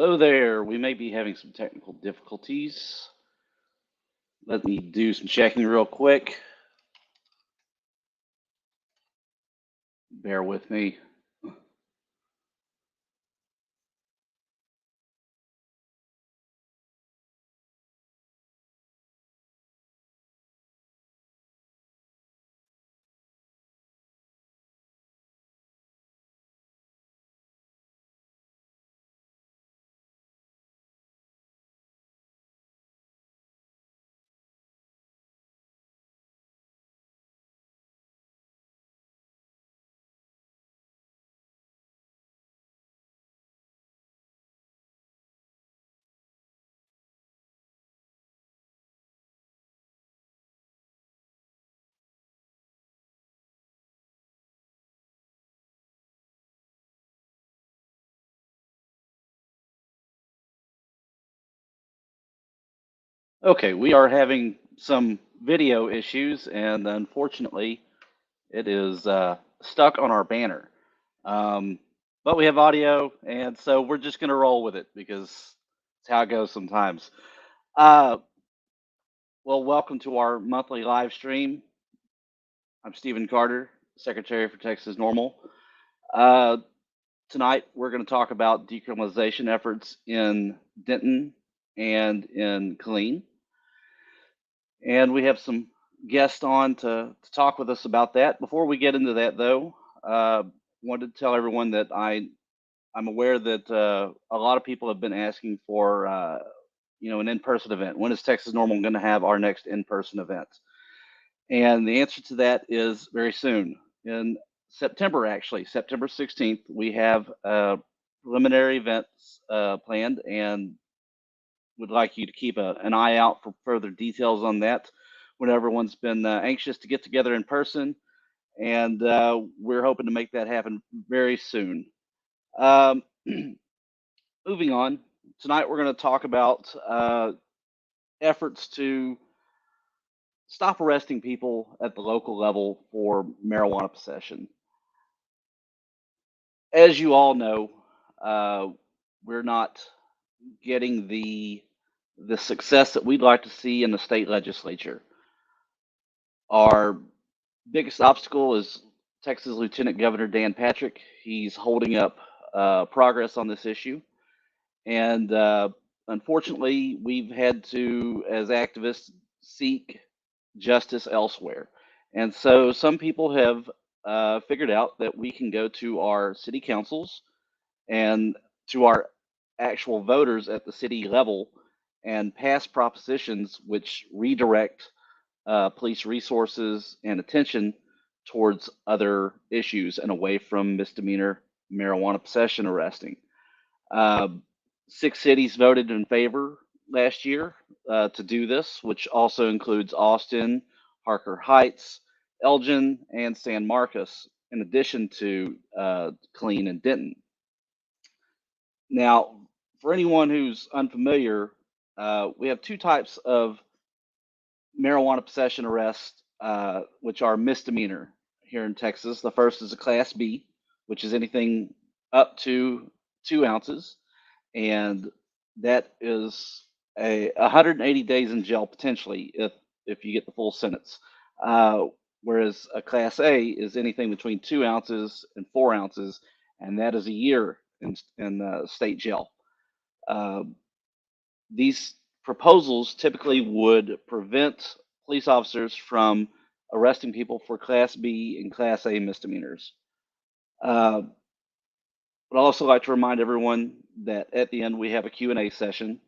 Hello there. We may be having some technical difficulties. Let me do some checking real quick. Bear with me. Okay, we are having some video issues, and unfortunately, it is stuck on our banner. But we have audio, and so we're just going to roll with it because it's how it goes sometimes. Uh, well, welcome to our monthly live stream. I'm Stephen Carter, Secretary for Texas NORML. Tonight, we're going to talk about decriminalization efforts in Denton and in Killeen. And we have some guests on to talk with us about that. Before we get into that, though, wanted to tell everyone that I'm aware that a lot of people have been asking for an in-person event. When is Texas NORML going to have our next in-person event? And the answer to that is very soon. In September, actually, September 16th, we have preliminary events planned, and would like you to keep an eye out for further details on that when everyone's been anxious to get together in person. And we're hoping to make that happen very soon. Moving on, tonight we're going to talk about efforts to stop arresting people at the local level for marijuana possession. As you all know, we're not getting the success that we'd like to see in the state legislature. Our biggest obstacle is Texas Lieutenant Governor Dan Patrick. He's holding up progress on this issue. And unfortunately, we've had to, as activists, seek justice elsewhere. And so some people have figured out that we can go to our city councils and to our actual voters at the city level and pass propositions which redirect police resources and attention towards other issues and away from misdemeanor marijuana possession arresting. 6 cities voted in favor last year to do this, which also includes Austin, Harker Heights, Elgin, and San Marcos, in addition to Killeen and Denton. Now, for anyone who's unfamiliar, we have 2 types of marijuana possession arrests, which are misdemeanor here in Texas. The first is a Class B, which is anything up to 2 ounces, and that is 180 days in jail potentially if you get the full sentence. Whereas a Class A is anything between 2 ounces and 4 ounces, and that is a year in state jail. These proposals typically would prevent police officers from arresting people for Class B and Class A misdemeanors. But I'd also like to remind everyone that at the end we have a Q&A session,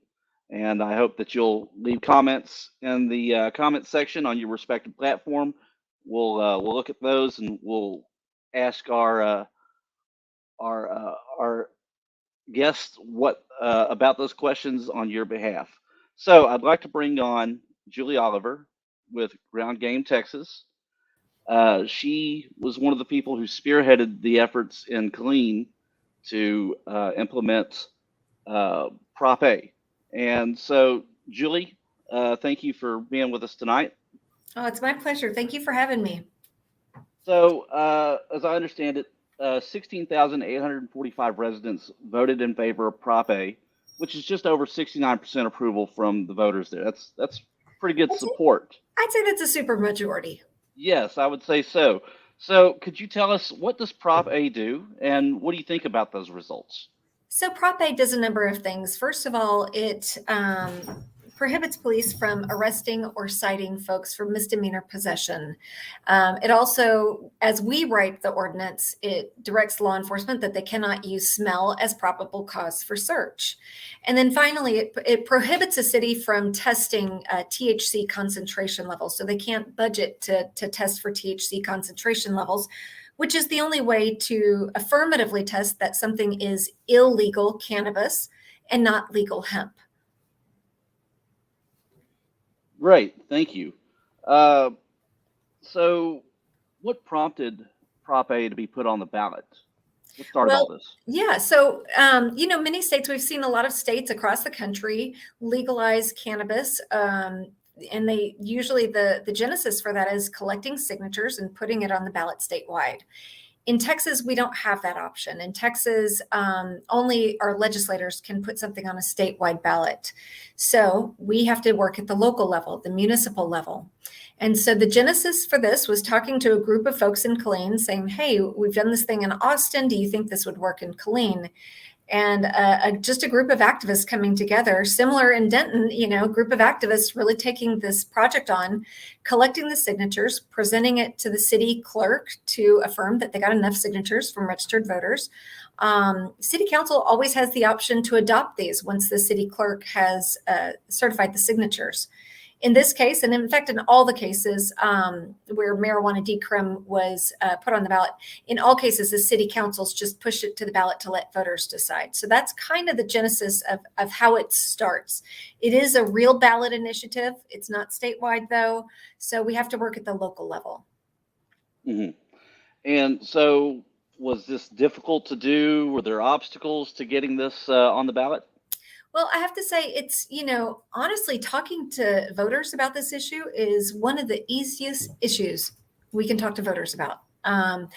and I hope that you'll leave comments in the comment section on your respective platform. We'll look at those and we'll ask our guests what about those questions on your behalf. So I'd like to bring on Julie Oliver with Ground Game Texas. She was one of the people who spearheaded the efforts in Killeen to implement Prop A. And so, Julie, thank you for being with us tonight. Oh, it's my pleasure. Thank you for having me. So, as I understand it, 16,845 residents voted in favor of Prop A, which is just over 69% approval from the voters there. That's pretty good support. I'd say that's a super majority. Yes, I would say so. So could you tell us, what does Prop A do, and what do you think about those results? So Prop A does a number of things. First of all, it prohibits police from arresting or citing folks for misdemeanor possession. It also, as we write the ordinance, it directs law enforcement that they cannot use smell as probable cause for search. And then finally, it prohibits a city from testing THC concentration levels. So they can't budget to test for THC concentration levels, which is the only way to affirmatively test that something is illegal cannabis and not legal hemp. Great, thank you. So what prompted Prop A to be put on the ballot? What started all this? Yeah, so, many states, we've seen a lot of states across the country legalize cannabis. And they usually, the genesis for that is collecting signatures and putting it on the ballot statewide. In Texas, we don't have that option. In Texas, only our legislators can put something on a statewide ballot. So we have to work at the local level, the municipal level. And so the genesis for this was talking to a group of folks in Killeen saying, hey, we've done this thing in Austin. Do you think this would work in Killeen? And just a group of activists coming together, similar in Denton, a group of activists really taking this project on, collecting the signatures, presenting it to the city clerk to affirm that they got enough signatures from registered voters. City council always has the option to adopt these once the city clerk has certified the signatures. In this case, and in fact, in all the cases where marijuana decrim was put on the ballot, in all cases, the city councils just pushed it to the ballot to let voters decide. So that's kind of the genesis of how it starts. It is a real ballot initiative. It's not statewide, though. So we have to work at the local level. Mm-hmm. And so was this difficult to do? Were there obstacles to getting this on the ballot? Well, I have to say it's, honestly, talking to voters about this issue is one of the easiest issues we can talk to voters about. And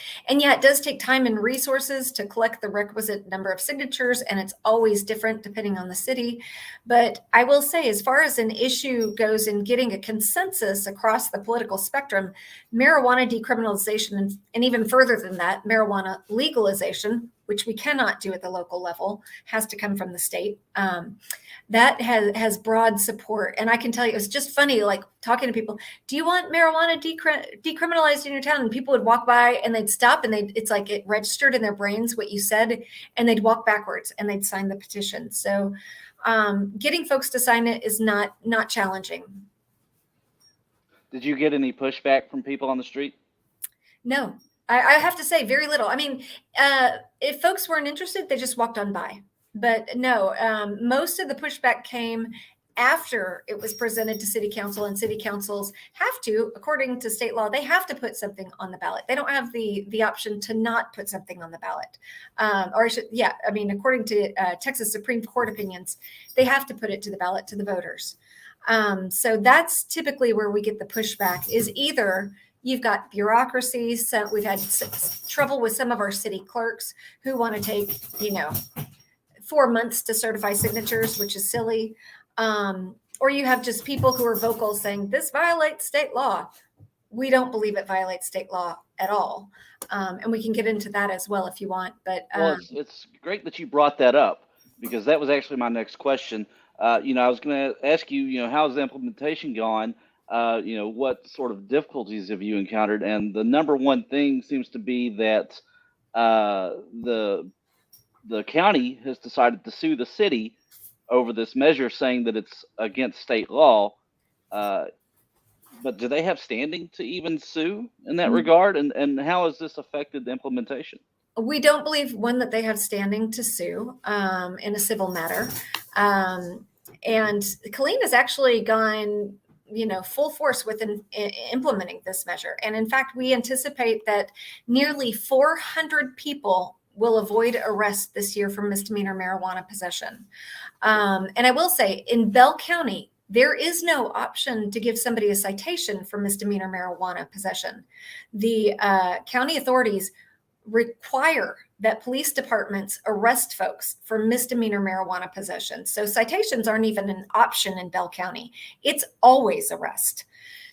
yeah, it does take time and resources to collect the requisite number of signatures, and it's always different depending on the city. But I will say, as far as an issue goes in getting a consensus across the political spectrum, marijuana decriminalization, and even further than that, marijuana legalization, which we cannot do at the local level, has to come from the state. That has broad support. And I can tell you, it's just funny, like talking to people, do you want marijuana decriminalized in your town? And people would walk by and they'd stop and it's like it registered in their brains what you said, and they'd walk backwards and they'd sign the petition. So getting folks to sign it is not challenging. Did you get any pushback from people on the street? No, I have to say very little. I mean, if folks weren't interested, they just walked on by. But no, most of the pushback came after it was presented to city council, and city councils have to, according to state law, they have to put something on the ballot. They don't have the option to not put something on the ballot. According to Texas Supreme Court opinions, they have to put it to the ballot to the voters. So that's typically where we get the pushback, is either you've got bureaucracy. So we've had trouble with some of our city clerks who want to take, 4 months to certify signatures, which is silly. Or you have just people who are vocal saying this violates state law. We don't believe it violates state law at all. And we can get into that as well if you want. But it's great that you brought that up, because that was actually my next question. I was going to ask you, how's the implementation gone? What sort of difficulties have you encountered? And the number one thing seems to be that the county has decided to sue the city over this measure, saying that it's against state law. But do they have standing to even sue in that regard? And how has this affected the implementation? We don't believe, one, that they have standing to sue in a civil matter. And Killeen has actually gone full force within implementing this measure. And in fact, we anticipate that nearly 400 people will avoid arrest this year for misdemeanor marijuana possession. And I will say, in Bell County, there is no option to give somebody a citation for misdemeanor marijuana possession. The county authorities require that police departments arrest folks for misdemeanor marijuana possession. So citations aren't even an option in Bell County. It's always arrest.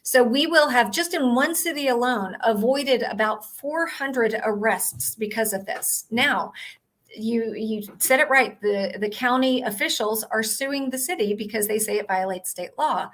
So we will have, just in one city alone, avoided about 400 arrests because of this. Now, you said it right. The county officials are suing the city because they say it violates state law.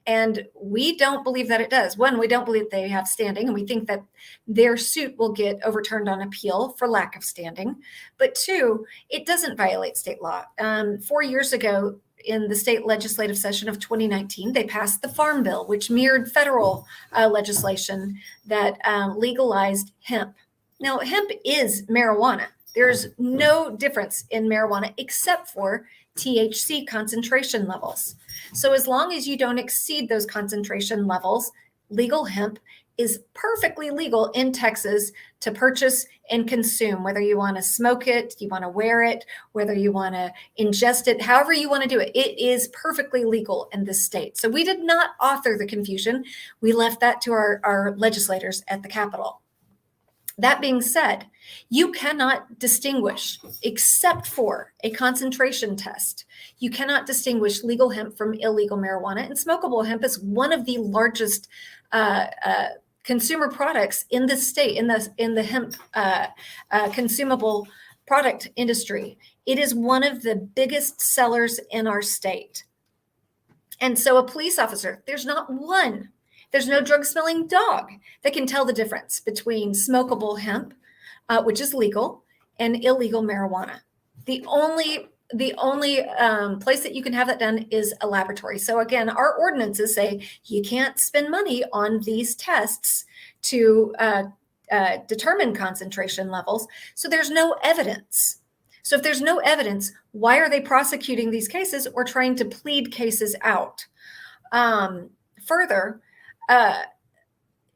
And we don't believe that it does. One, we don't believe they have standing, and we think that their suit will get overturned on appeal for lack of standing. But two, it doesn't violate state law. 4 years ago, in the state legislative session of 2019, they passed the Farm Bill, which mirrored federal legislation that legalized hemp. Now, hemp is marijuana. There's no difference in marijuana except for THC concentration levels. So as long as you don't exceed those concentration levels, legal hemp is perfectly legal in Texas to purchase and consume, whether you want to smoke it, you want to wear it, whether you want to ingest it, however you want to do it. It is perfectly legal in this state. So we did not author the confusion. We left that to our legislators at the Capitol. That being said, you cannot distinguish, except for a concentration test, you cannot distinguish legal hemp from illegal marijuana. And smokable hemp is one of the largest consumer products in the state, in the hemp consumable product industry. It is one of the biggest sellers in our state. And so a police officer, there's no drug-smelling dog that can tell the difference between smokable hemp, which is legal, and illegal marijuana. The only place that you can have that done is a laboratory. So again, our ordinances say you can't spend money on these tests to determine concentration levels. So there's no evidence. So if there's no evidence, why are they prosecuting these cases or trying to plead cases out? Further,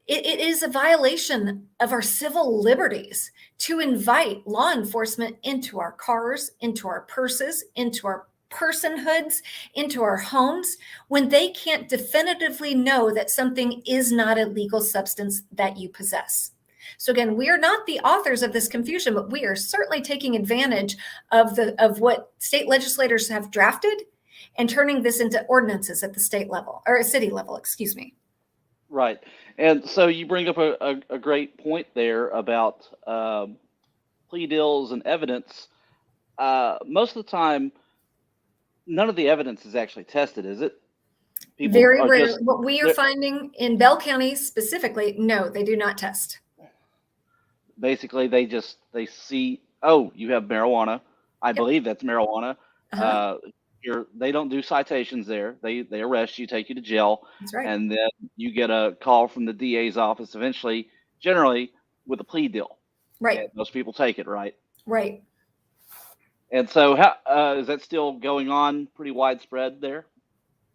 it is a violation of our civil liberties to invite law enforcement into our cars, into our purses, into our personhoods, into our homes, when they can't definitively know that something is not a legal substance that you possess. So again, we are not the authors of this confusion, but we are certainly taking advantage of what state legislators have drafted and turning this into ordinances at the state level, or city level, excuse me. Right. And so you bring up a great point there about plea deals and evidence. Most of the time, none of the evidence is actually tested, is it? Very rarely. What we are finding in Bell County specifically, no, they do not test. Basically, they see, oh, you have marijuana. I believe that's marijuana. They don't do citations there. They arrest you, take you to jail. That's right. And then you get a call from the DA's office eventually, generally with a plea deal. Right. And most people take it, right? Right. And so how is that still going on pretty widespread there?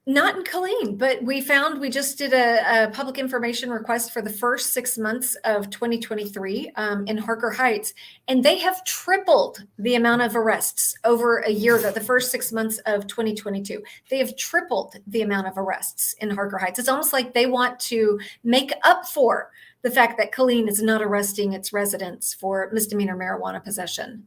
Not in Killeen, but we just did a public information request for the first 6 months of 2023 in Harker Heights, and they have tripled the amount of arrests over a year ago, the first 6 months of 2022. They have tripled the amount of arrests in Harker Heights. It's almost like they want to make up for the fact that Killeen is not arresting its residents for misdemeanor marijuana possession.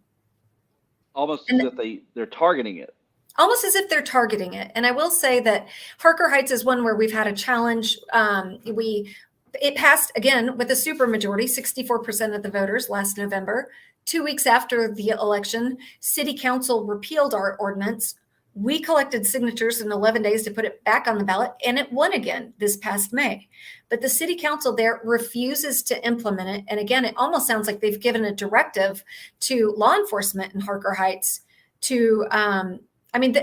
Almost as if they're targeting it. Almost as if they're targeting it. And I will say that Harker Heights is one where we've had a challenge. It passed, again, with a supermajority, 64% of the voters last November. 2 weeks after the election, City Council repealed our ordinance. We collected signatures in 11 days to put it back on the ballot, and it won again this past May. But the City Council there refuses to implement it. And again, it almost sounds like they've given a directive to law enforcement in Harker Heights to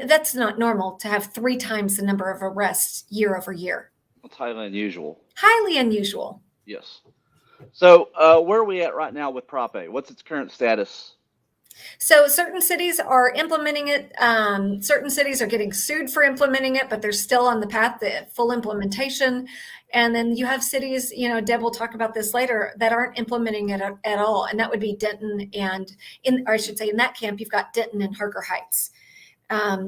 that's not normal to have 3 times the number of arrests year over year. It's highly unusual. Highly unusual. Yes. So where are we at right now with Prop A? What's its current status? So certain cities are implementing it. Certain cities are getting sued for implementing it, but they're still on the path to full implementation. And then you have cities, Deb will talk about this later, that aren't implementing it at all. And that would be Denton in that camp, you've got Denton and Harker Heights.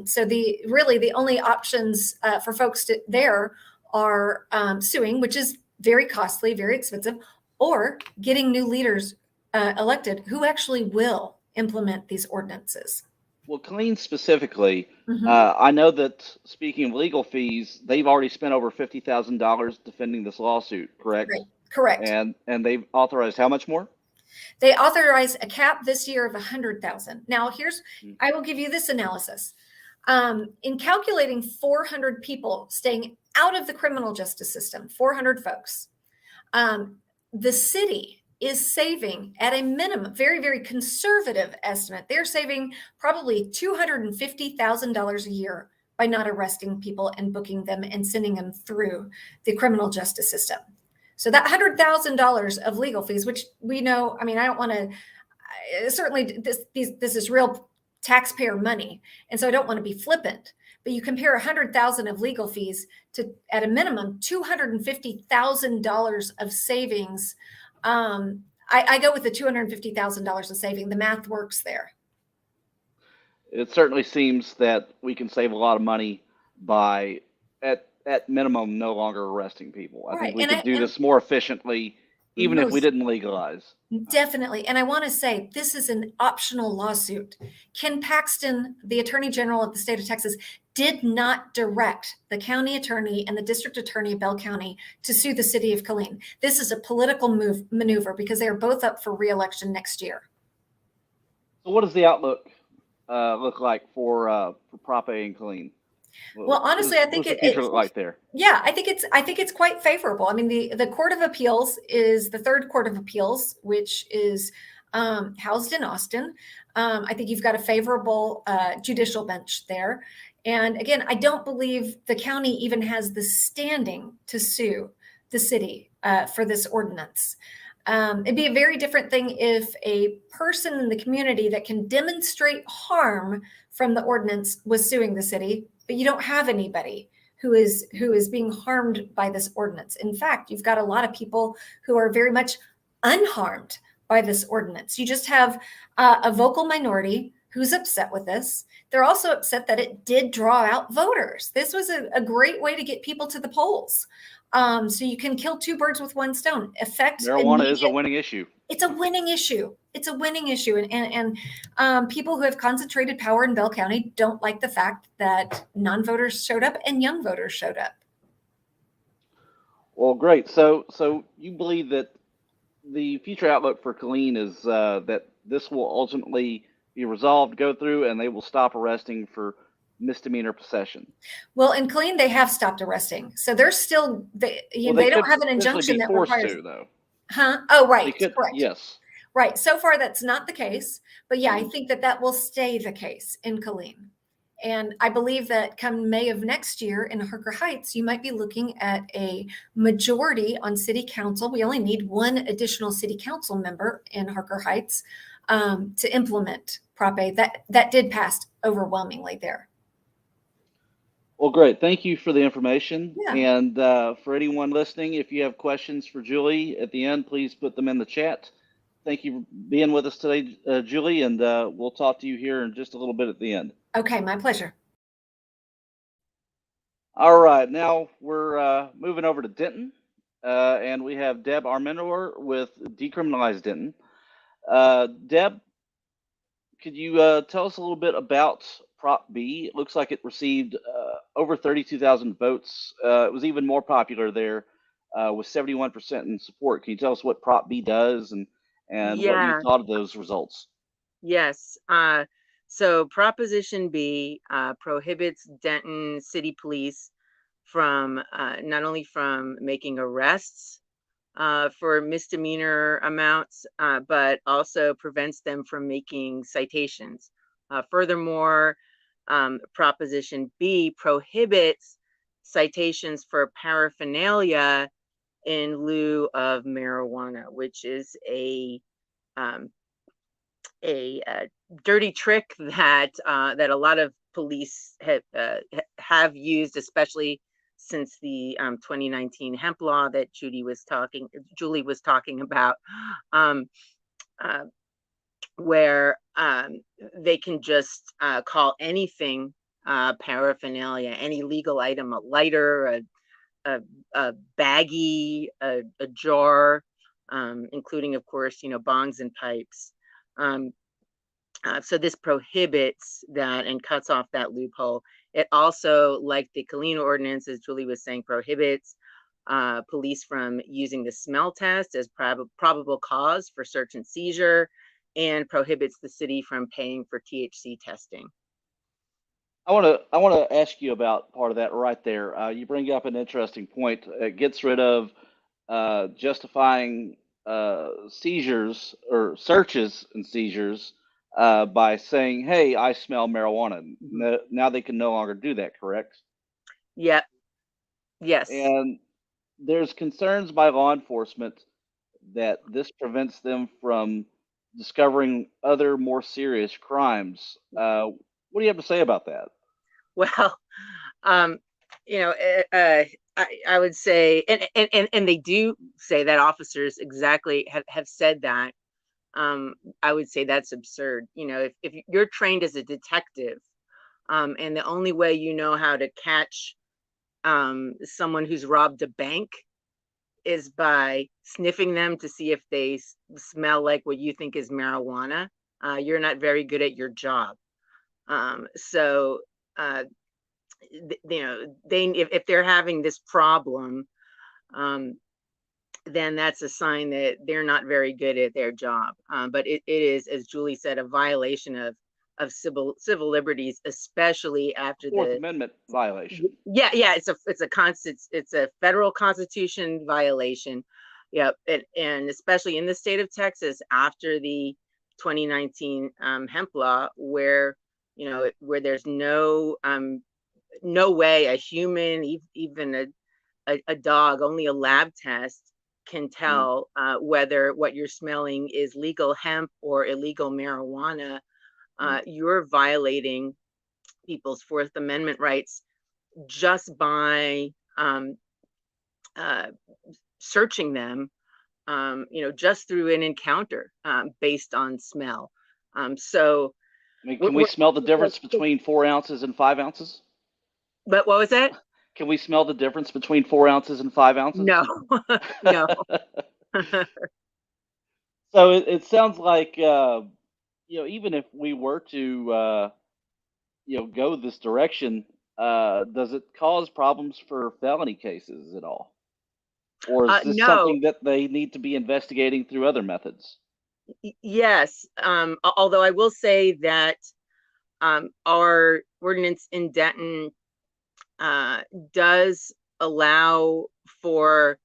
So the only options for folks there are suing, which is very costly, very expensive, or getting new leaders elected who actually will implement these ordinances. Well, Killeen specifically, Mhm. I know that speaking of legal fees, they've already spent over $50,000 defending this lawsuit, correct? Right. Correct. And they've authorized how much more? They authorized a cap this year of 100,000. Now, Mm. I will give you this analysis. In calculating 400 people staying out of the criminal justice system, 400 folks, the city is saving at a minimum, very, very conservative estimate. They're saving probably $250,000 a year by not arresting people and booking them and sending them through the criminal justice system. So that $100,000 of legal fees, which we know, I mean, I don't want to, certainly this is real taxpayer money. And so I don't want to be flippant, but you compare 100,000 of legal fees to, at a minimum, $250,000 of savings. I go with the $250,000 of saving. The math works there. It certainly seems that we can save a lot of money by, at minimum, no longer arresting people. I think we could do this more efficiently, even if we didn't legalize. Definitely. And I want to say this is an optional lawsuit. Ken Paxton, the Attorney General of the state of Texas, did not direct the county attorney and the district attorney of Bell County to sue the city of Killeen. This is a political maneuver because they are both up for re-election next year. So what does the outlook look like for Prop A and Killeen? Well, honestly, I think the future look like there. Yeah, I think it's quite favorable. I mean, the Court of Appeals is the third Court of Appeals, which is housed in Austin. I think you've got a favorable judicial bench there. And again, I don't believe the county even has the standing to sue the city for this ordinance. It'd be a very different thing if a person in the community that can demonstrate harm from the ordinance was suing the city, but you don't have anybody who is being harmed by this ordinance. In fact, you've got a lot of people who are very much unharmed by this ordinance. You just have a vocal minority who's upset with this. They're also upset that it did draw out voters. This was a great way to get people to the polls. So you can kill two birds with one stone. Marijuana is a winning issue. It's a winning issue. It's a winning issue. And people who have concentrated power in Bell County don't like the fact that non-voters showed up and young voters showed up. Well, great. So you believe that the future outlook for Killeen is that this will ultimately be resolved, go through, and they will stop arresting for misdemeanor possession. Well, in Killeen, they have stopped arresting. So they're still, they don't have an injunction that requires. Though. Huh? Oh, right. Correct. Yes. Right. So far, that's not the case. But yeah, I think that will stay the case in Killeen. And I believe that come May of next year in Harker Heights, you might be looking at a majority on city council. We only need one additional city council member in Harker Heights to implement Prop A. That did pass overwhelmingly there. Well, great. Thank you for the information. Yeah. And for anyone listening, if you have questions for Julie at the end, please put them in the chat. Thank you for being with us today, Julie, and we'll talk to you here in just a little bit at the end. Okay, my pleasure. All right, now we're moving over to Denton, and we have Deb Armintor with Decriminalize Denton. Deb, could you tell us a little bit about Prop B? It looks like it received over 32,000 votes. It was even more popular there with 71% in support. Can you tell us what Prop B does and what you thought of those results? Yes. So Proposition B prohibits Denton City Police from not only from making arrests for misdemeanor amounts, but also prevents them from making citations. Furthermore, Proposition B prohibits citations for paraphernalia in lieu of marijuana, which is a dirty trick that a lot of police have used, especially since the 2019 hemp law that Julie was talking about, where they can just call anything paraphernalia, any legal item, a lighter, a baggie, a jar, including, of course, bongs and pipes. So this prohibits that and cuts off that loophole. It also, like the Killeen ordinance, as Julie was saying, prohibits police from using the smell test as probable cause for search and seizure, and prohibits the city from paying for THC testing. I want to ask you about part of that right there. You bring up an interesting point. It gets rid of justifying seizures or searches and seizures by saying, "Hey, I smell marijuana." Now they can no longer do that, correct? Yep. Yes. And there's concerns by law enforcement that this prevents them from discovering other more serious crimes. What do you have to say about that? Well, I would say, and they do say that officers exactly have said that. I would say that's absurd. If you're trained as a detective, and the only way you know how to catch someone who's robbed a bank is by sniffing them to see if they smell like what you think is marijuana, you're not very good at your job. So if they're having this problem, then that's a sign that they're not very good at their job. But it is, as Julie said, a violation of civil liberties, especially after Fourth the Amendment violation. Yeah, it's a federal constitution violation. Yep, and especially in the state of Texas after the 2019 hemp law, where where there's no way a human, even a dog, only a lab test can tell whether what you're smelling is legal hemp or illegal marijuana. You're violating people's Fourth Amendment rights just by searching them, just through an encounter based on smell. So, I mean, can we smell the difference between 4 ounces and 5 ounces? But what was that? Can we smell the difference between 4 ounces and 5 ounces? No, no. So it sounds like, even if we were to, go this direction, does it cause problems for felony cases at all? Or is this No. something that they need to be investigating through other methods? Yes. Although I will say that our ordinance in Denton does allow for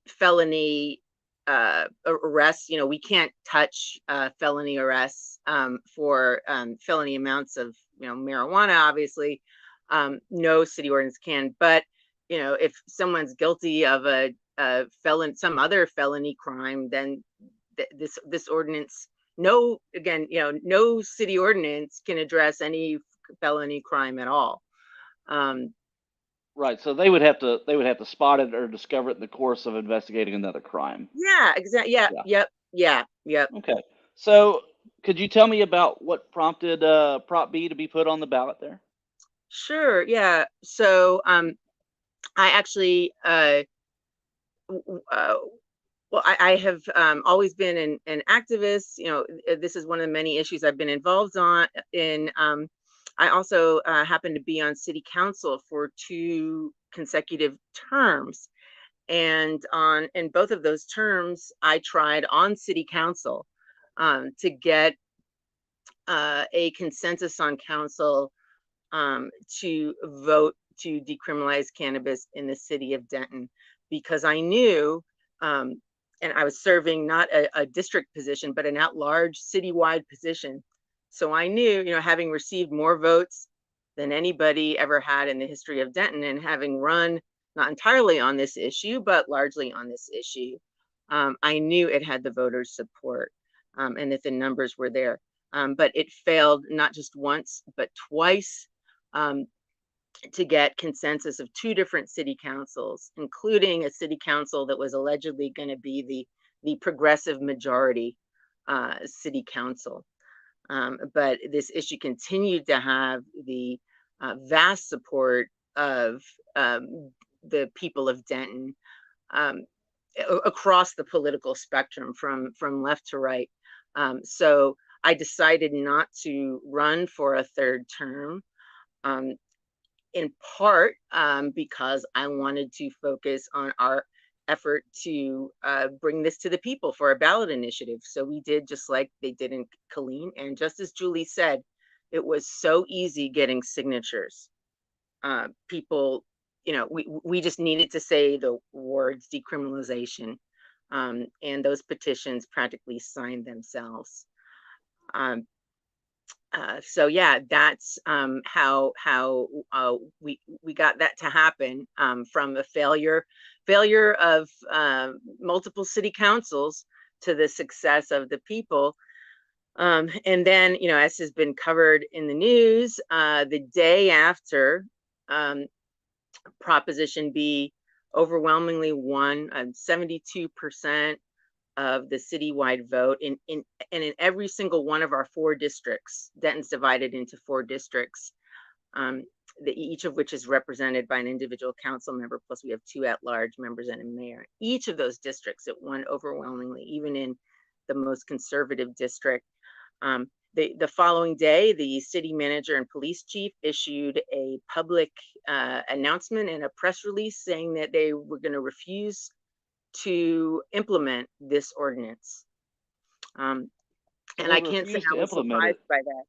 felony arrests. We can't touch felony arrests for felony amounts of marijuana. Obviously, no city ordinance can. But if someone's guilty of a some other felony crime, then this ordinance, no city ordinance can address any felony crime at all. Right. So they would have to spot it or discover it in the course of investigating another crime. Yeah, exactly. Yeah. Yep. Okay. So could you tell me about what prompted Prop B to be put on the ballot there? Sure. Yeah. So I actually well, I have always been an activist. This is one of the many issues I've been involved in. I also happened to be on city council for 2 consecutive terms. And in both of those terms, I tried on city council to get a consensus on council to vote to decriminalize cannabis in the city of Denton, because I knew, and I was serving not a district position, but an at-large citywide position. So I knew, having received more votes than anybody ever had in the history of Denton, and having run not entirely on this issue, but largely on this issue, I knew it had the voters' support, and that the numbers were there. But it failed not just once, but twice, to get consensus of 2 different city councils, including a city council that was allegedly going to be the progressive majority city council. But this issue continued to have the vast support of the people of Denton. across the political spectrum from left to right. So I decided not to run for a third term, in part because I wanted to focus on our effort to bring this to the people for a ballot initiative. So we did just like they did in Killeen, and just as Julie said, it was so easy getting signatures. People, we just needed to say the words decriminalization, and those petitions practically signed themselves. So yeah, that's how we got that to happen, from a failure of multiple city councils to the success of the people. And then, as has been covered in the news, the day after Proposition B overwhelmingly won, 72% of the citywide vote and in every single one of our 4 districts. Denton's divided into 4 districts, each of which is represented by an individual council member, plus we have 2 at-large members and a mayor. Each of those districts, it won overwhelmingly, even in the most conservative district. The following day, the city manager and police chief issued a public announcement and a press release saying that they were going to refuse to implement this ordinance. And I can't say I was surprised by that.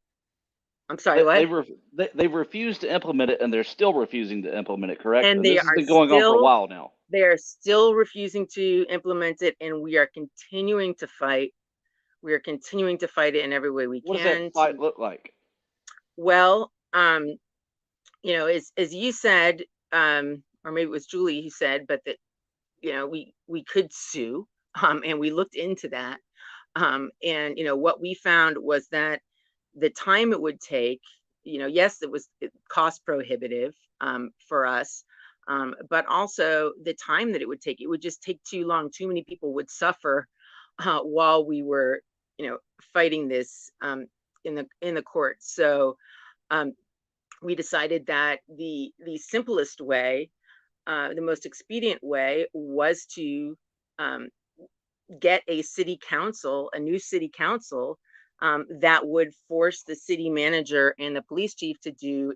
I'm sorry, what? They've refused to implement it, and they're still refusing to implement it, correct? And this has been going on for a while now. They are still refusing to implement it, and we are continuing to fight. We are continuing to fight it in every way we can. What does that fight look like? Well, as you said, or maybe it was Julie who said, but that we could sue, and we looked into that, and what we found was that the time it would take, yes, it was cost prohibitive for us, but also the time that it would just take too long. Too many people would suffer while we were fighting this in the courts. So we decided that the simplest way, the most expedient way, was to get a new city council that would force the city manager and the police chief to do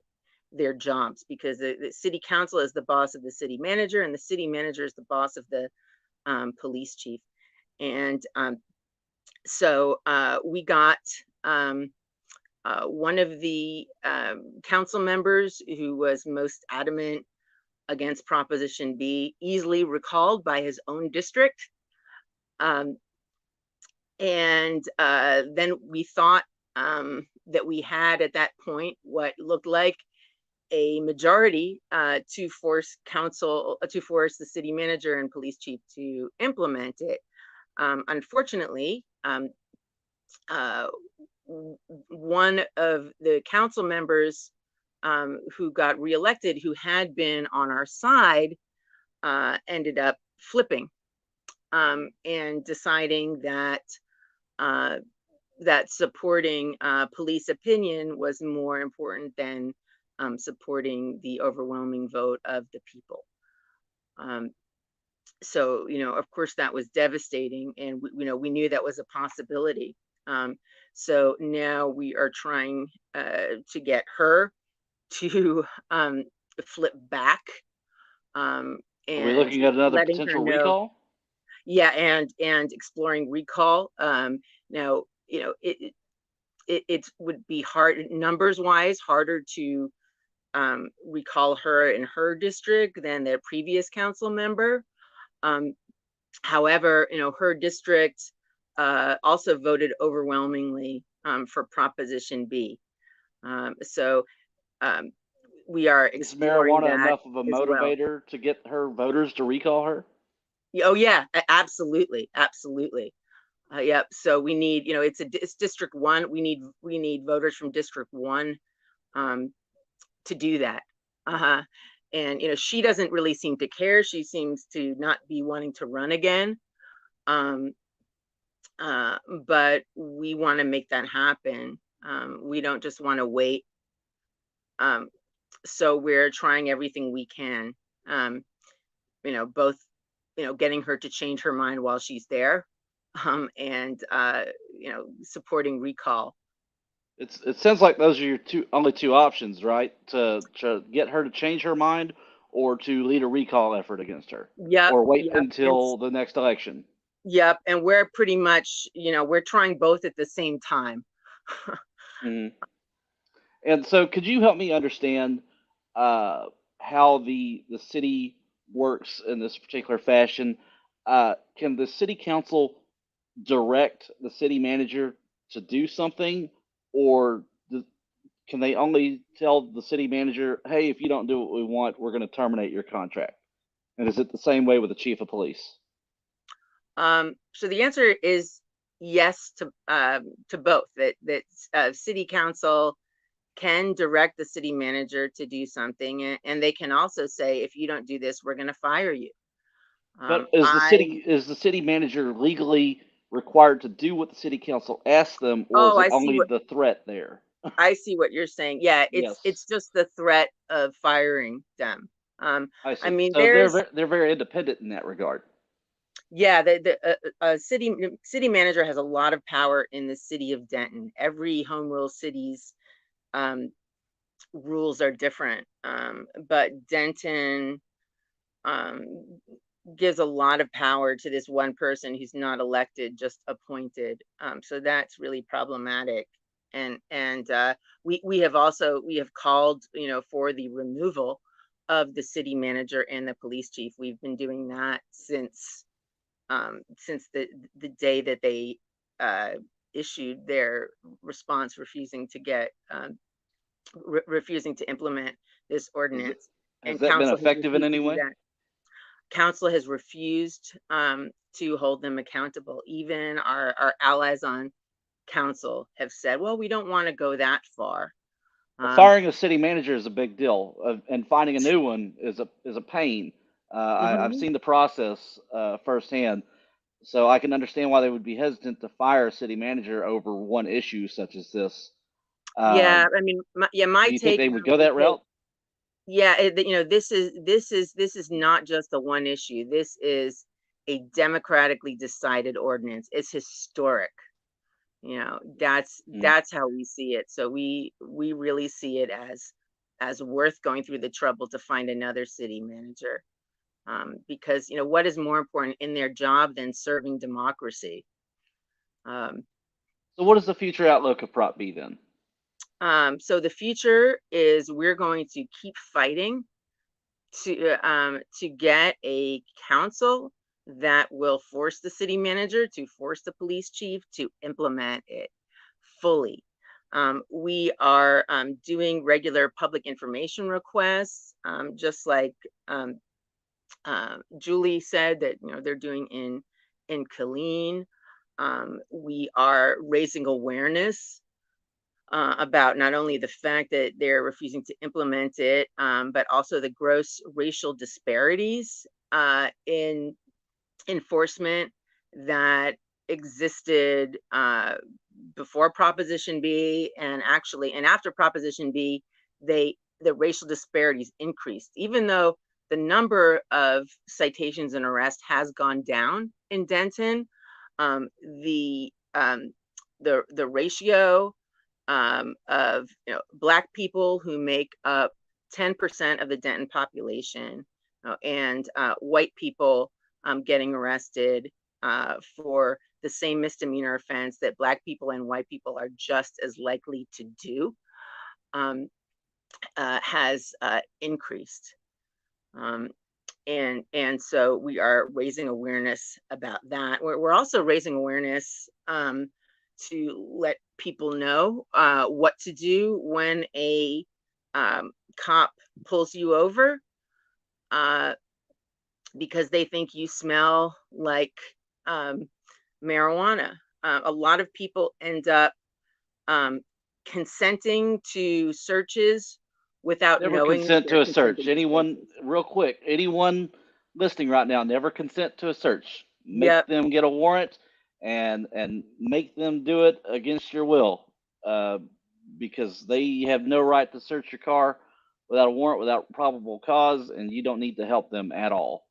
their jobs, because the city council is the boss of the city manager, and the city manager is the boss of the police chief. And so we got one of the council members who was most adamant against Proposition B easily recalled by his own district. And then we thought that we had at that point what looked like a majority to force the city manager and police chief to implement it. Unfortunately, one of the council members who got reelected, who had been on our side, ended up flipping and deciding that supporting police opinion was more important than supporting the overwhelming vote of the people. So, of course, that was devastating, and we knew that was a possibility. So now we are trying to get her to flip back. And are we looking at another potential recall? Yeah, and exploring recall. Now, it would be hard, numbers wise, harder to recall her in her district than their previous council member. However, her district also voted overwhelmingly for Proposition B. So we are exploring. Is marijuana enough of a motivator to get her voters to recall her? Oh yeah, absolutely, absolutely. Yep. So we need, it's District 1. We need voters from District 1 to do that. And she doesn't really seem to care. She seems to not be wanting to run again. But we want to make that happen. We don't just want to wait. So we're trying everything we can, both getting her to change her mind while she's there, and supporting recall. It sounds like those are your only two options, right? To get her to change her mind, or to lead a recall effort against her, Yep, or wait yep, until the next election. yep. And we're pretty much, we're trying both at the same time. Mhm. And so, could you help me understand how the city works in this particular fashion? Can the city council direct the city manager to do something, or can they only tell the city manager, "Hey, if you don't do what we want, we're going to terminate your contract"? And is it the same way with the chief of police? So the answer is yes to both. That city council can direct the city manager to do something, and they can also say, if you don't do this, we're going to fire you. But is the city manager legally required to do what the city council asks them, or is Oh, it only the threat there? I see what you're saying. Yeah, it's Yes, just the threat of firing them. I I see. mean, So they're very independent in that regard. yeah, the city manager has a lot of power in the city of Denton. Every home rule city's um, rules are different, but Denton um, gives a lot of power to this one person who's not elected, just appointed. So that's really problematic. And we have called, for the removal of the city manager and the police chief. We've been doing that since the day that they issued their response, refusing to implement this ordinance. Has And that been council has effective in refused any to do way? that. Council has refused to hold them accountable. Even our allies on council have said, well, we don't want to go that far. Well, firing a city manager is a big deal, and finding a new one is a pain. I've Mhm. seen the process firsthand, so I can understand why they would be hesitant to fire a city manager over one issue such as this. Yeah, Um, I mean, my do you think take they would go is that that, route? yeah, this is not just a one issue. This is a democratically decided ordinance. It's historic. Mm. That's how we see it. So we really see it as worth going through the trouble to find another city manager, because what is more important in their job than serving democracy? um, So, what is the future outlook of Prop B then? so the future is we're going to keep fighting to get a council that will force the city manager, to force the police chief to implement it fully. We are doing regular public information requests, just like um, Julie said that they're doing in Killeen. We are raising awareness about not only the fact that they're refusing to implement it, but also the gross racial disparities in enforcement that existed before Proposition B, and after Proposition B, the racial disparities increased, even though the number of citations and arrests has gone down in Denton. Um, the um, the ratio of Black people, who make up 10% of the Denton population, and white people getting arrested for the same misdemeanor offense that Black people and white people are just as likely to do, um, has increased. Um, and so we are raising awareness about that. We're also raising awareness to let people know what to do when a cop pulls you over because they think you smell like um, marijuana. A lot of people end up um, consenting to searches without Never knowing that consent they're to a search. consenting to Anyone, searches. real quick, anyone listening right now, never consent to a search. Make Yep. them get a warrant, and make them do it against your will, uh, because they have no right to search your car without a warrant, without probable cause, and you don't need to help them at all.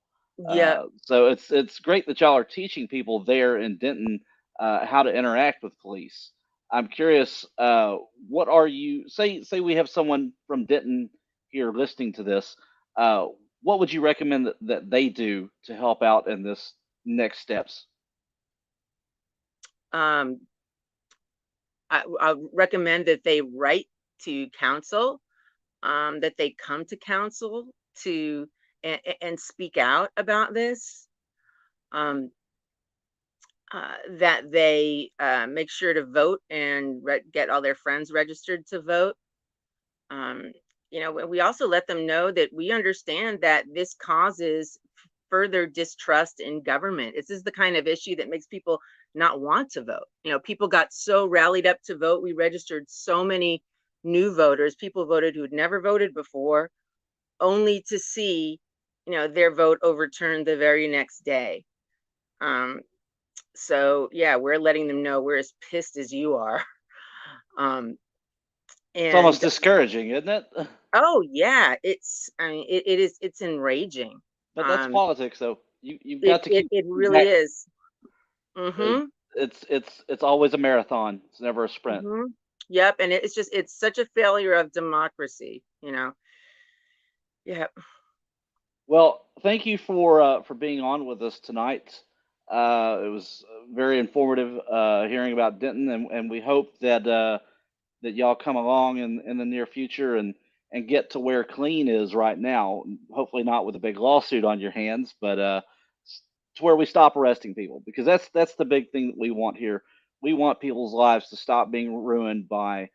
Yeah. So it's great that y'all are teaching people there in Denton how to interact with police. I'm curious, what are you say we have someone from Denton here listening to this? Uh, what would you recommend that they do to help out in this next steps? Um, I recommend that they write to counsel, that they come to counsel to and speak out about this. Um, that they make sure to vote and get all their friends registered to vote. Um, we also let them know that we understand that this causes further distrust in government. This is the kind of issue that makes people not want to vote. People got so rallied up to vote. We registered so many new voters. People voted who had never voted before, only to see, their vote overturned the very next day. So yeah, we're letting them know we're as pissed as you are. It's almost And discouraging, isn't it? oh yeah, it's enraging. But that's politics, though. You've It got to it, keep it really back. is. It, Mm-hmm. it's always a marathon. It's never a sprint. Mm-hmm. Yep. And it's such a failure of democracy, Yeah. Well, thank you for being on with us tonight. It was very informative hearing about Denton, and we hope that y'all come along in the near future and get to where Killeen is right now. Hopefully not with a big lawsuit on your hands, but to where we stop arresting people, because that's the big thing that we want here. We want people's lives to stop being ruined by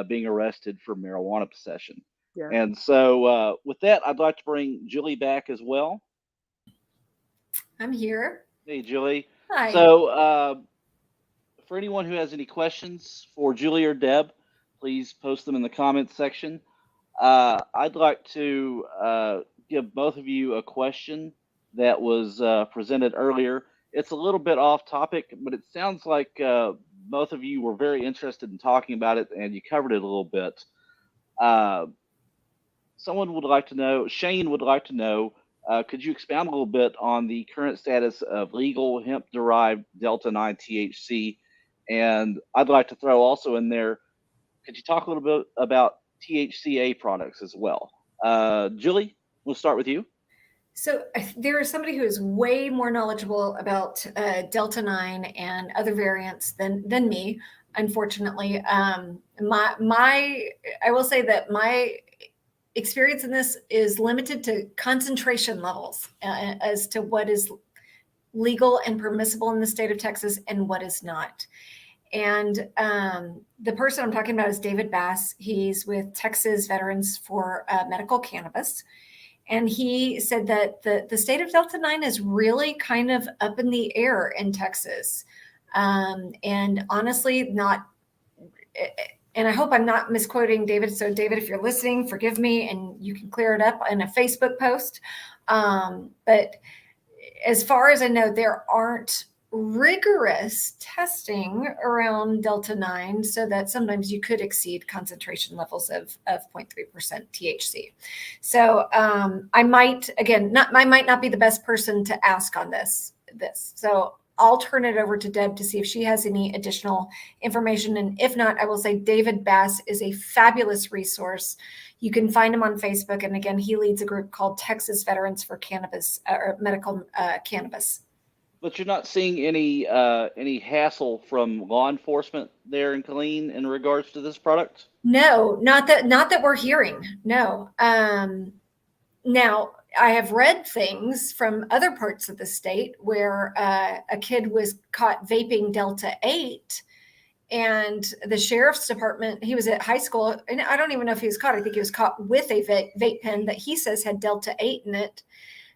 being arrested for marijuana possession. Yeah. And so with that, I'd like to bring Julie back as well. I'm here. Hey, Julie. Hi. So for anyone who has any questions for Julie or Deb, please post them in the comments section. I'd like to give both of you a question that was presented earlier. It's a little bit off topic, but it sounds like both of you were very interested in talking about it, and you covered it a little bit. Someone would like to know, Shane would like to know, could you expound a little bit on the current status of legal hemp-derived Delta-9 THC? And I'd like to throw also in there, could you talk a little bit about THCA products as well? Julie, we'll start with you. So there is somebody who is way more knowledgeable about Delta-9 and other variants than me, unfortunately. I will say that my experience in this is limited to concentration levels as to what is legal and permissible in the state of Texas and what is not. And the person I'm talking about is David Bass. He's with Texas Veterans for Medical Cannabis. And he said that the state of Delta-9 is really kind of up in the air in Texas. And honestly, not, and I hope I'm not misquoting David. So David, if you're listening, forgive me, and you can clear it up in a Facebook post. But as far as I know, there aren't rigorous testing around Delta-9, so that sometimes you could exceed concentration levels of 0.3% THC. So I might not be the best person to ask on this. So I'll turn it over to Deb to see if she has any additional information. And if not, I will say David Bass is a fabulous resource. You can find him on Facebook. And again, he leads a group called Texas Veterans for Cannabis or Medical Cannabis. But you're not seeing any hassle from law enforcement there in Killeen in regards to this product? No, not that we're hearing. No. Now, I have read things from other parts of the state where a kid was caught vaping Delta-8, and the sheriff's department, he was at high school, and I don't even know if he was caught. I think he was caught with a vape pen that he says had Delta-8 in it.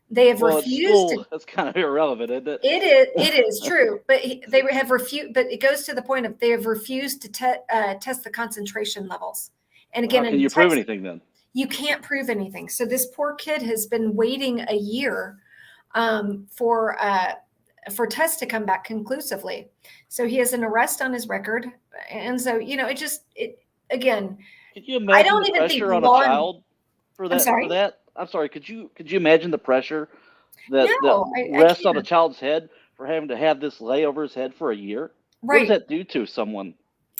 They have refused. That's kind of irrelevant, isn't it? It is true, but they have refused. But it goes to the point of they have refused to test the concentration levels. And again, how can you prove anything then? You can't prove anything. So this poor kid has been waiting a year for tests to come back conclusively. So he has an arrest on his record, and so again. Could you imagine I don't the even think pressure on a child for that? I'm sorry? For that? I'm sorry. Could you imagine the pressure that No, I rests on a can't. child's head for having to have this lay over his head for a year? What does Right. that do to someone?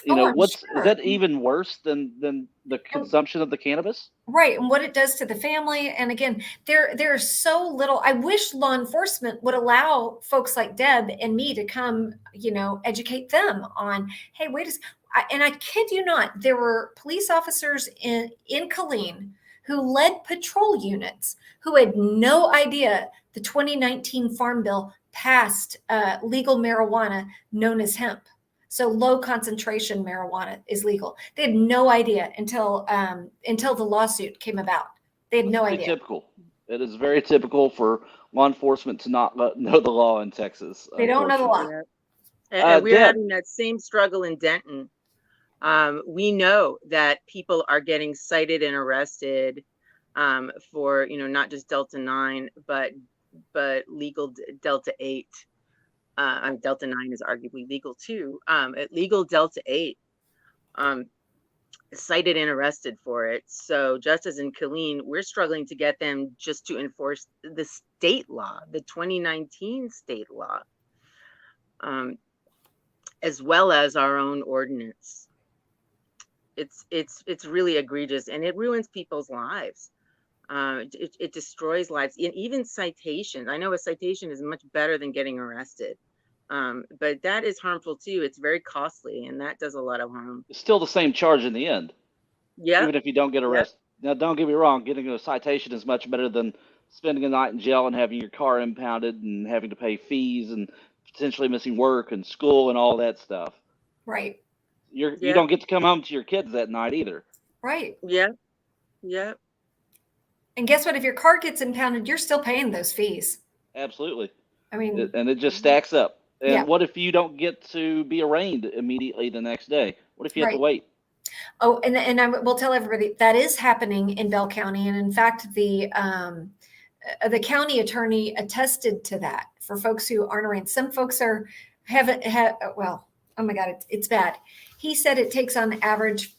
Oh, I'm Is sure. that even worse than the And consumption of the cannabis? right, and what it does to the family. And again, there's so little. I wish law enforcement would allow folks like Deb and me to come, educate them on, hey, wait a and I kid you not, there were police officers in Killeen who led patrol units who had no idea the 2019 Farm Bill passed legal marijuana known as hemp. So low concentration marijuana is legal. They had no idea until the lawsuit came about. They had That's no pretty idea. typical. It is very typical for law enforcement to not know the law in Texas, They don't know the law. unfortunately. Yeah. And we're Deb, having that same struggle in Denton. We know that people are getting cited and arrested for, not just Delta 9, but legal Delta 8. Delta 9 is arguably legal too. Legal Delta 8, cited and arrested for it. So just as in Killeen, we're struggling to get them just to enforce the state law, the 2019 state law, as well as our own ordinance. It's really egregious, and it ruins people's lives. It destroys lives, and even citations. I know a citation is much better than getting arrested. But that is harmful too. It's very costly, and that does a lot of harm. it's still the same charge in the end, Yeah, even if you don't get yeah, arrested. Now, don't get me wrong, getting a citation is much better than spending a night in jail and having your car impounded and having to pay fees and potentially missing work and school and all that stuff. Right. You yeah, don't get to come home to your kids that night either. Right. yeah, yeah. And guess what? If your car gets impounded, you're still paying those fees. Absolutely. I mean, And it just stacks up. yeah. And what if you don't get to be arraigned immediately the next day? What if you have to Right. wait? Oh, and I will tell everybody that is happening in Bell County. And in fact, the county attorney attested to that for folks who aren't arraigned. Some folks haven't had, well, oh my God, it's bad. He said it takes on average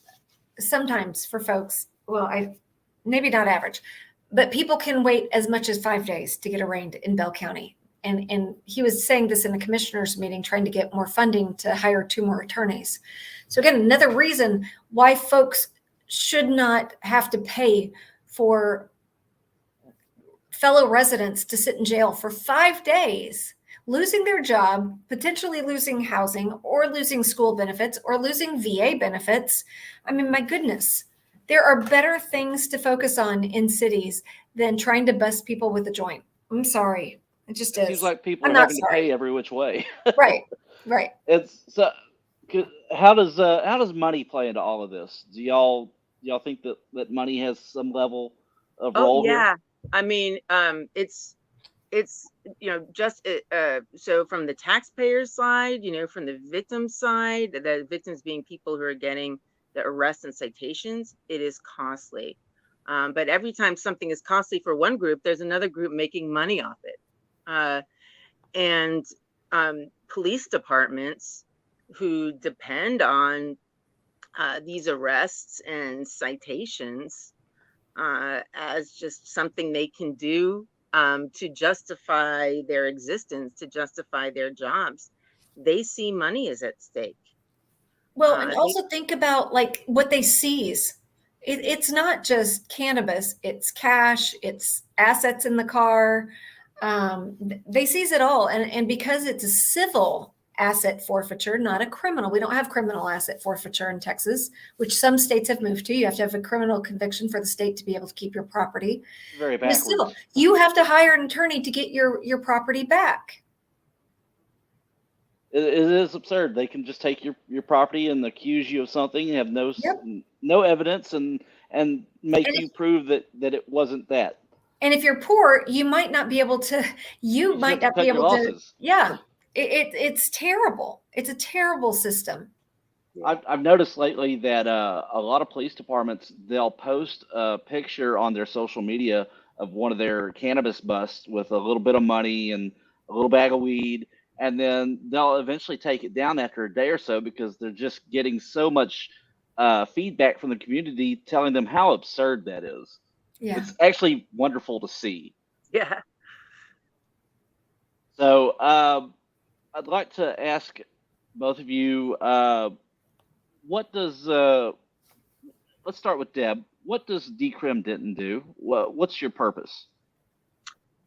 sometimes for folks, well, maybe not average, but people can wait as much as 5 days to get arraigned in Bell County. And he was saying this in the commissioners meeting, trying to get more funding to hire 2 more attorneys. So again, another reason why folks should not have to pay for fellow residents to sit in jail for 5 days, losing their job, potentially losing housing, or losing school benefits, or losing VA benefits. I mean, my goodness, there are better things to focus on in cities than trying to bust people with a joint. I'm sorry. It just It is. seems like people I'm are not having to sorry. pay every which way. Right. Right. It's so. How does money play into all of this? Do y'all think that money has some level of Oh role here? yeah. I mean, it's just so from the taxpayer's side, from the victim side, the victims being people who are getting the arrests and citations, it is costly. But every time something is costly for one group, there's another group making money off it. And police departments who depend on these arrests and citations as just something they can do to justify their existence, to justify their jobs. They see money is at stake. Well, and also think about like what they seize. It's not just cannabis, it's cash, it's assets in the car. They seize it all. And because it's a civil asset forfeiture, not a criminal. We don't have criminal asset forfeiture in Texas, which some states have moved to. You have to have a criminal conviction for the state to be able to keep your property. Very backwards. You have to hire an attorney to get your property back. It is absurd. They can just take your property and accuse you of something, and have no evidence, and make you prove that it wasn't that. And if you're poor, you might not be able to. You might not be able to. Yeah, it's terrible. It's a terrible system. I've noticed lately that a lot of police departments, they'll post a picture on their social media of one of their cannabis busts with a little bit of money and a little bag of weed, and then they'll eventually take it down after a day or so because they're just getting so much feedback from the community telling them how absurd that is. Yeah. It's actually wonderful to see. Yeah. So I'd like to ask both of you, what does, let's start with Deb. What does Decrim Denton do? What's your purpose?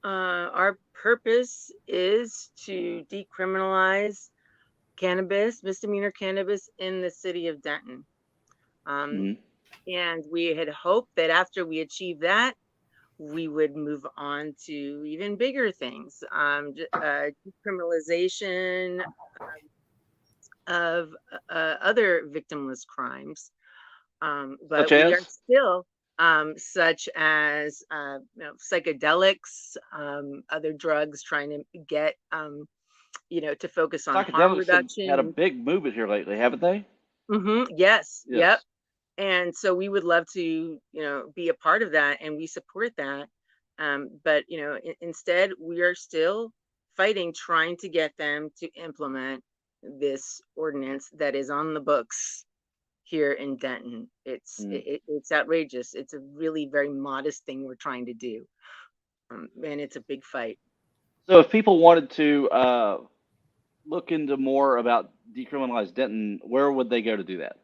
Our purpose is to decriminalize cannabis, misdemeanor cannabis in the city of Denton. Mhm. And we had hoped that after we achieve that, we would move on to even bigger things, decriminalization of other victimless crimes. But Such we are as? still, such as psychedelics, other drugs, trying to get to focus on harm Psychedelics have had a reduction. big movement here lately, haven't they? Yes, yep. Yes. And so we would love to, be a part of that, and we support that. But instead, we are still fighting, trying to get them to implement this ordinance that is on the books here in Denton. Mm. It's outrageous. It's a really very modest thing we're trying to do, and it's a big fight. So if people wanted to look into more about Decriminalize Denton, where would they go to do that?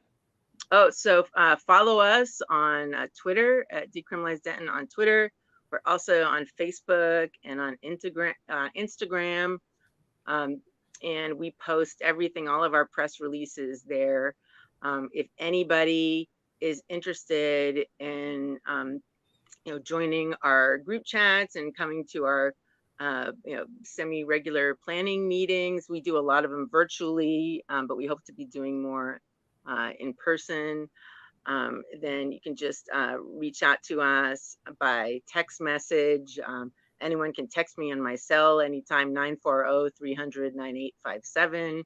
Oh, so follow us on Twitter at Decriminalize Denton on Twitter. We're also on Facebook and on Instagram. And we post everything, all of our press releases there. If anybody is interested in, joining our group chats and coming to our, semi-regular planning meetings, we do a lot of them virtually, but we hope to be doing more in person. Then you can just reach out to us by text message. Anyone can text me on my cell anytime, 940-300-9857.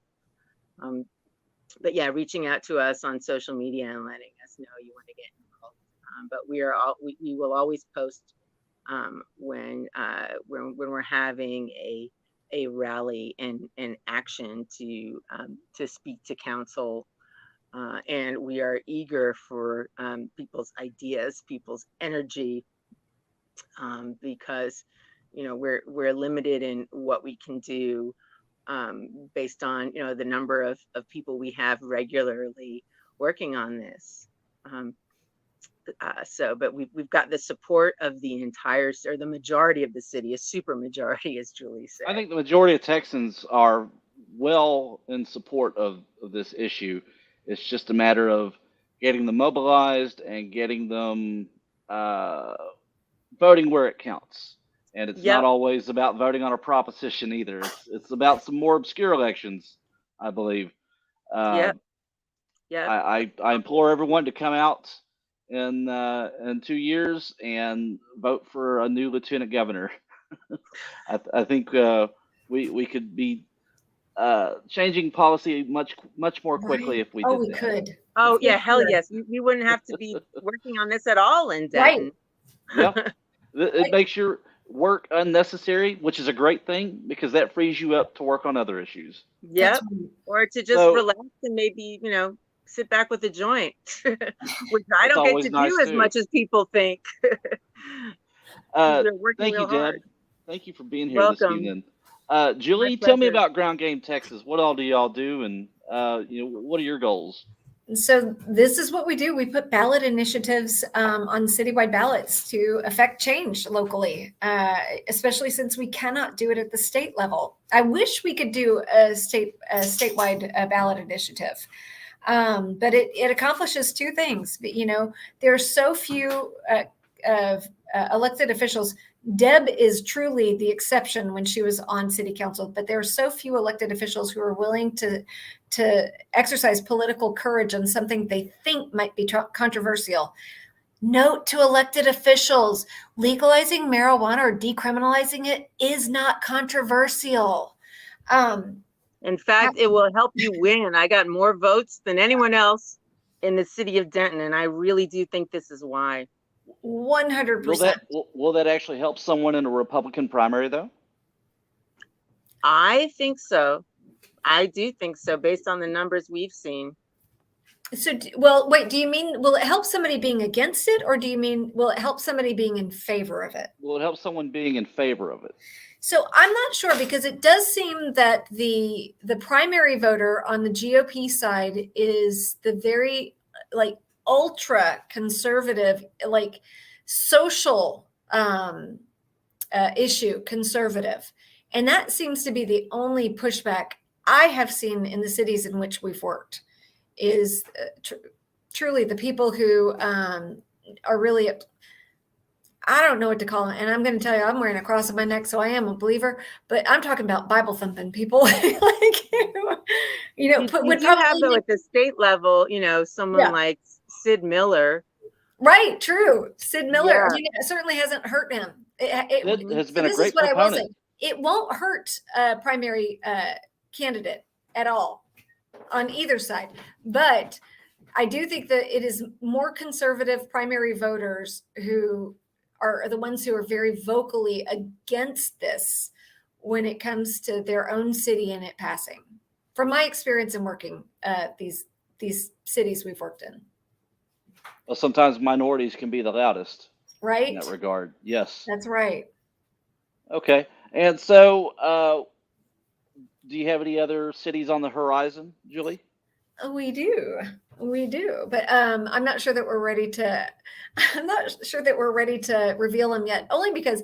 But yeah, reaching out to us on social media and letting us know you want to get involved. But we will always post when we're having a rally and action to speak to council. And we are eager for people's ideas, people's energy, because we're limited in what we can do based on the number of people we have regularly working on this. But we've got the support of the entire, or the majority of the city, a super majority, as Julie said. I think the majority of Texans are well in support of this issue. It's just a matter of getting them mobilized and getting them voting where it counts. And it's not always about voting on a proposition either. It's about some more obscure elections, I believe. I implore everyone to come out in 2 years and vote for a new lieutenant governor. I think we could be changing policy much more quickly if we did we that. could. Oh yeah, hell yes. We wouldn't have to be working on this at all in Denton. Right. Yeah. It makes your work unnecessary, which is a great thing because that frees you up to work on other issues. Yep. Or to just relax and maybe, sit back with a joint, which I don't get to do as much as people think. Thank you, Deb. Thank you for being here this evening. Julie, tell me about Ground Game Texas. What all do y'all do, and what are your goals? So this is what we do. We put ballot initiatives on citywide ballots to affect change locally, especially since we cannot do it at the state level. I wish we could do a statewide ballot initiative, but it accomplishes two things. But, there are so few elected officials. Deb is truly the exception when she was on city council, but there are so few elected officials who are willing to exercise political courage on something they think might be controversial. Note to elected officials, legalizing marijuana or decriminalizing it is not controversial. In fact, it will help you win. I got more votes than anyone else in the city of Denton, and I really do think this is why. 100%. Will that actually help someone in a Republican primary, though? I think so. I do think so, based on the numbers we've seen. So, well, wait, do you mean, will it help somebody being against it, or do you mean, will it help somebody being in favor of it? Will it help someone being in favor of it? So I'm not sure, because it does seem that the primary voter on the GOP side is the very like ultra conservative, like social issue conservative. And that seems to be the only pushback I have seen in the cities in which we've worked, is truly the people who are really, I don't know what to call it. And I'm going to tell you, I'm wearing a cross on my neck, so I am a believer, but I'm talking about Bible thumping people. Like, You do have, though, at the state level, someone like Sid Miller. Right, true. Sid Miller. Yeah. I mean, it certainly hasn't hurt him. It has been a this great is what I will say. proponent. It won't hurt a primary candidate at all on either side. But I do think that it is more conservative primary voters who are the ones who are very vocally against this when it comes to their own city and it passing. From my experience in working these cities we've worked in. Well, sometimes minorities can be the loudest, right? In that regard. Yes. That's right. Okay. And so, do you have any other cities on the horizon, Julie? We do. But I'm not sure that we're ready to. I'm not sure that we're ready to reveal them yet. Only because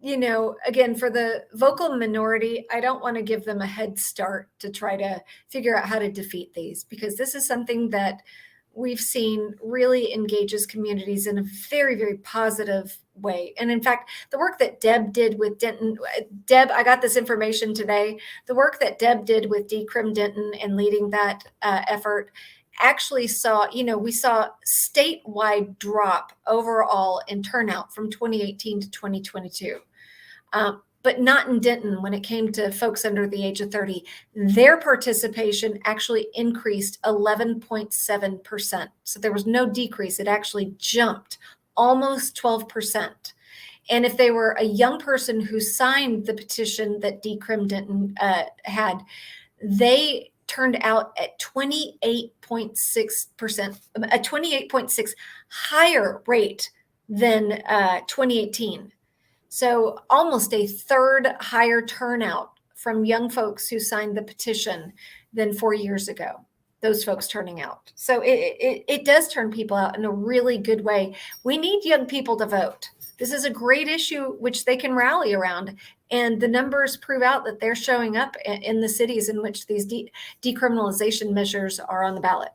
again, for the vocal minority, I don't want to give them a head start to try to figure out how to defeat these, because this is something that we've seen really engages communities in a very, very positive way. And in fact, the work that Deb did with Denton, I got this information today. The work that Deb did with Decrim Denton and leading that effort actually saw, we saw statewide drop overall in turnout from 2018 to 2022. But not in Denton when it came to folks under the age of 30. Their participation actually increased 11.7%. So there was no decrease. It actually jumped almost 12%. And if they were a young person who signed the petition that Decrim Denton had, they turned out at 28.6%, a 28.6 higher rate than 2018. So almost a third higher turnout from young folks who signed the petition than 4 years ago, those folks turning out. So it does turn people out in a really good way. We need young people to vote. This is a great issue which they can rally around. And the numbers prove out that they're showing up in the cities in which these decriminalization measures are on the ballot.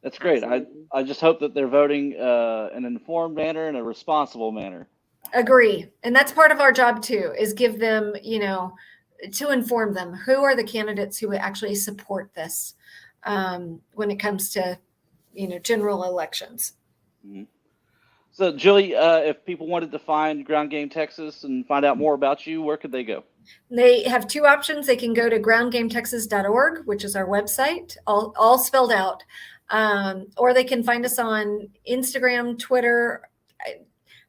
That's great. I just hope that they're voting in an informed manner and a responsible manner. Agree. And that's part of our job too, is give them, to inform them who are the candidates who would actually support this when it comes to, general elections. Mm-hmm. So Julie, if people wanted to find Ground Game Texas and find out more about you, where could they go? They have two options. They can go to groundgametexas.org, which is our website, all spelled out. Or they can find us on Instagram, Twitter.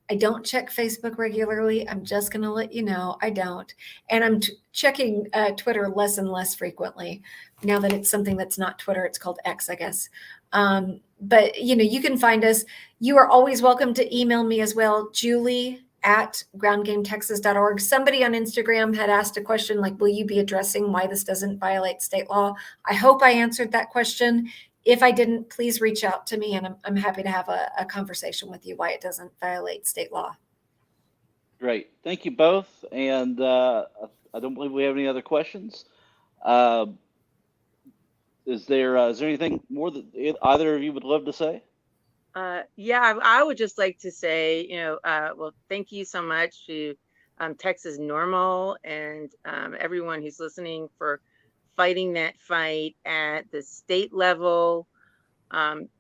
I don't check Facebook regularly. I'm just going to let you know I don't. And I'm checking Twitter less and less frequently now that it's something that's not Twitter. It's called X, I guess. But, you can find us. You are always welcome to email me as well, julie@groundgametexas.org. Somebody on Instagram had asked a question like, will you be addressing why this doesn't violate state law? I hope I answered that question. If I didn't, please reach out to me, and I'm happy to have a conversation with you why it doesn't violate state law. Great. Thank you both. And I don't believe we have any other questions. Is there anything more that either of you would love to say? Yeah, I would just like to say, well, thank you so much to Texas NORML and everyone who's listening for fighting that fight at the state level and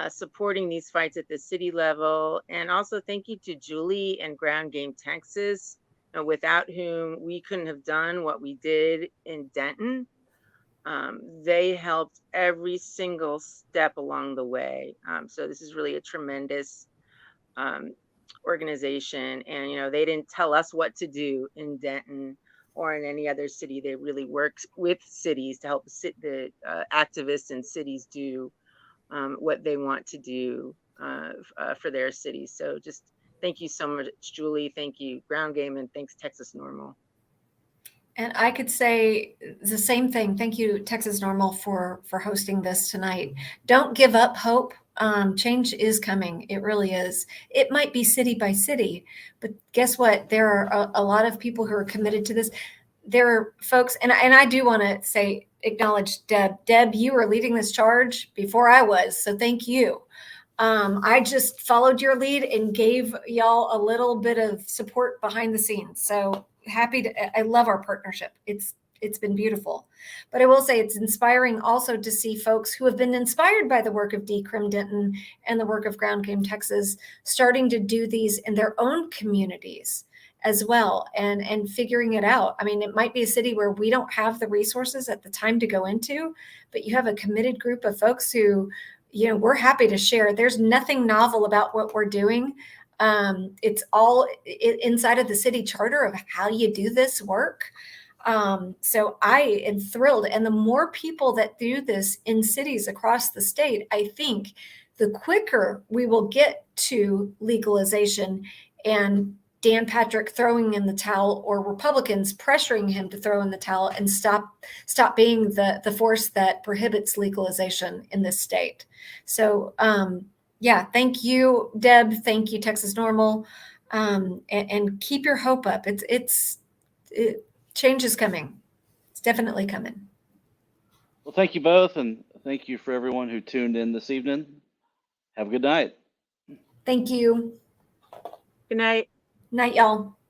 supporting these fights at the city level. And also thank you to Julie and Ground Game Texas, without whom we couldn't have done what we did in Denton. They helped every single step along the way. So this is really a tremendous organization. And, they didn't tell us what to do in Denton or in any other city. They really worked with cities to help the activists in cities do what they want to do for their cities. So just Thank you so much, Julie. Thank you, Ground Game, and thanks, Texas NORML. And I could say the same thing. Thank you, Texas NORML, for hosting this tonight. Don't give up hope. Change is coming. It really is. It might be city by city, but guess what? There are a lot of people who are committed to this. There are folks, and I do want to say, acknowledge Deb. Deb, you were leading this charge before I was, so thank you. I just followed your lead and gave y'all a little bit of support behind the scenes. So happy to, I love our partnership. It's been beautiful. But I will say it's inspiring also to see folks who have been inspired by the work of Decrim Denton and the work of Ground Game Texas starting to do these in their own communities as well, and figuring it out. I mean, it might be a city where we don't have the resources at the time to go into, but you have a committed group of folks who, we're happy to share. There's nothing novel about what we're doing. It's all inside of the city charter of how you do this work. So I am thrilled. And the more people that do this in cities across the state, I think the quicker we will get to legalization and Dan Patrick throwing in the towel, or Republicans pressuring him to throw in the towel and stop being the force that prohibits legalization in this state. So yeah, thank you, Deb. Thank you, Texas NORML, and keep your hope up. Change is coming. It's definitely coming. Well, thank you both, and thank you for everyone who tuned in this evening. Have a good night. Thank you. Good night. Night, y'all.